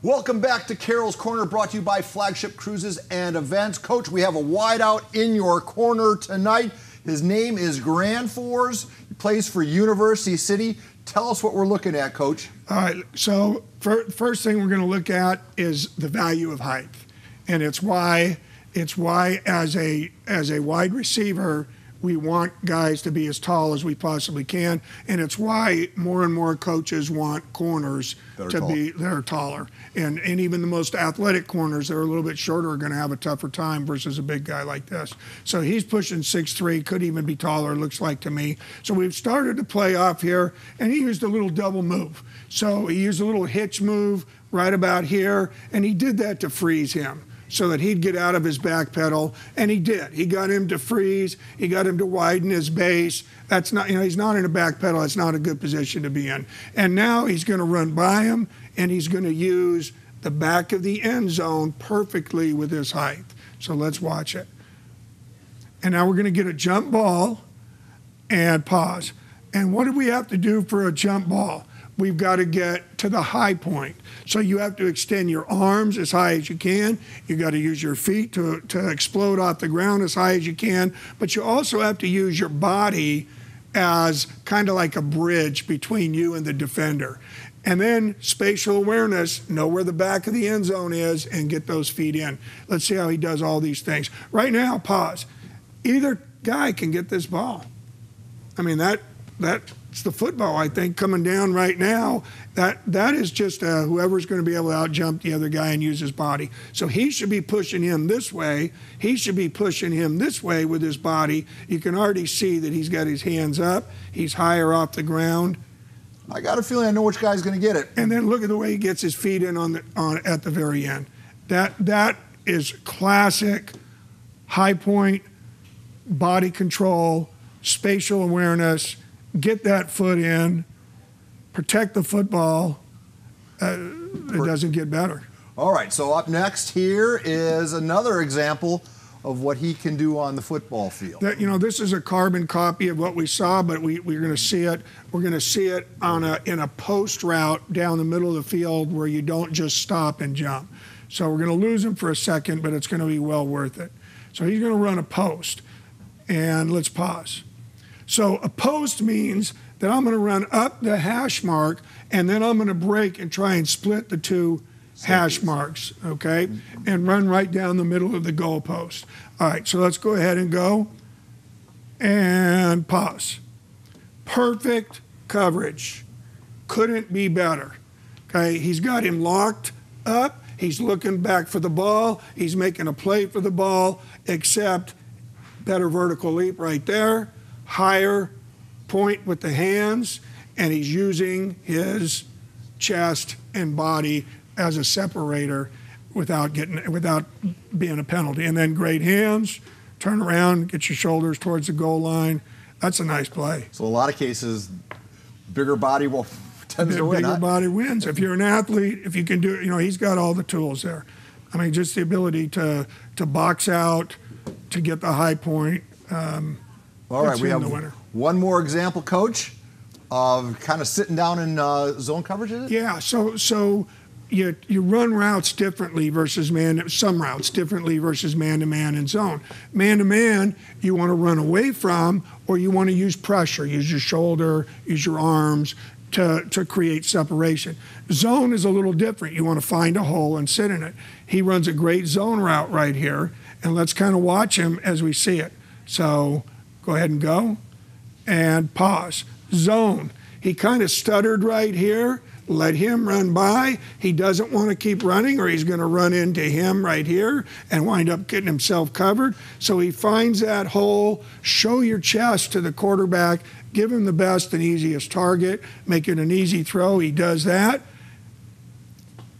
Welcome back to Carroll's Corner, brought to you by Flagship Cruises and Events. Coach, we have a wideout in your corner tonight. His name is Granfors. He plays for University City. Tell us what we're looking at, Coach. All right, so first thing we're going to look at is the value of height. And it's why as a wide receiver, we want guys to be as tall as we possibly can, and it's why more and more coaches want corners that are taller. And even the most athletic corners that are a little bit shorter are going to have a tougher time versus a big guy like this. So he's pushing 6'3", could even be taller, looks like to me. So we've started to play off here, and he used a little double move. So he used a little hitch move right about here, and he did that to freeze him, so that he'd get out of his back pedal, and he did. He got him to freeze. He got him to widen his base. That's not, he's not in a back pedal. That's not a good position to be in. And now he's going to run by him, and he's going to use the back of the end zone perfectly with his height. So let's watch it. And now we're going to get a jump ball and pause. And what do we have to do for a jump ball? We've got to get to the high point. So you have to extend your arms as high as you can. You got to use your feet to explode off the ground as high as you can. But you also have to use your body as kind of like a bridge between you and the defender. And then spatial awareness, know where the back of the end zone is and get those feet in. Let's see how he does all these things. Right now, pause. Either guy can get this ball. I mean, that's the football, I think, coming down right now. That is just whoever's going to be able to out-jump the other guy and use his body. So he should be pushing him this way. He should be pushing him this way with his body. You can already see that he's got his hands up. He's higher off the ground. I got a feeling I know which guy's going to get it. And then look at the way he gets his feet in at the very end. That is classic high point, body control, spatial awareness. Get that foot in, protect the football. It doesn't get better. All right, so up next here is another example of what he can do on the football field. This is a carbon copy of what we saw, but we're going to see it. We're going to see it in a post route down the middle of the field where you don't just stop and jump. So we're going to lose him for a second, but it's going to be well worth it. So he's going to run a post, and let's pause. So a post means that I'm going to run up the hash mark, and then I'm going to break and try and split the two hash marks, okay, and run right down the middle of the goal post. All right, so let's go ahead and go and pause. Perfect coverage. Couldn't be better. Okay, he's got him locked up. He's looking back for the ball. He's making a play for the ball, except better vertical leap right there. Higher point with the hands, and he's using his chest and body as a separator without being a penalty. And then great hands, turn around, get your shoulders towards the goal line. That's a nice play. So a lot of cases, bigger body tends to win. Bigger body wins. If you're an athlete, if you can do it, he's got all the tools there. I mean, just the ability to box out, to get the high point. All right, we have one more example, Coach, of kind of sitting down in zone coverage, is it? Yeah, so you run routes differently versus some routes differently versus man-to-man and zone. Man-to-man, you want to run away from, or you want to use pressure, use your shoulder, use your arms to create separation. Zone is a little different. You want to find a hole and sit in it. He runs a great zone route right here, and let's kind of watch him as we see it. So go ahead and go, and pause. Zone. He kind of stuttered right here. Let him run by. He doesn't want to keep running, or he's going to run into him right here and wind up getting himself covered. So he finds that hole. Show your chest to the quarterback. Give him the best and easiest target. Make it an easy throw. He does that.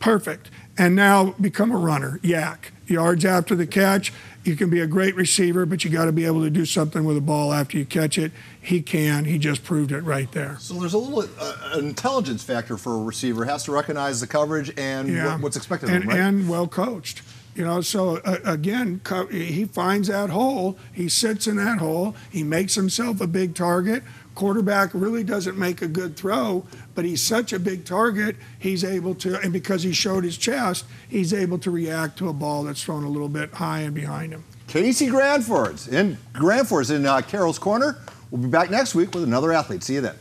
Perfect. And now become a runner. Yak. Yards after the catch. You can be a great receiver, but you got to be able to do something with the ball after you catch it. He can. He just proved it right there. So there's a little intelligence factor for a receiver. Has to recognize the coverage and what's expected of him, right? And well coached. So again, he finds that hole. He sits in that hole. He makes himself a big target. quarterback really doesn't make a good throw, but he's such a big target, he's able to, and because he showed his chest, he's able to react to a ball that's thrown a little bit high and behind him. Casey Granfors in Carroll's Corner. We'll be back next week with another athlete. See you then.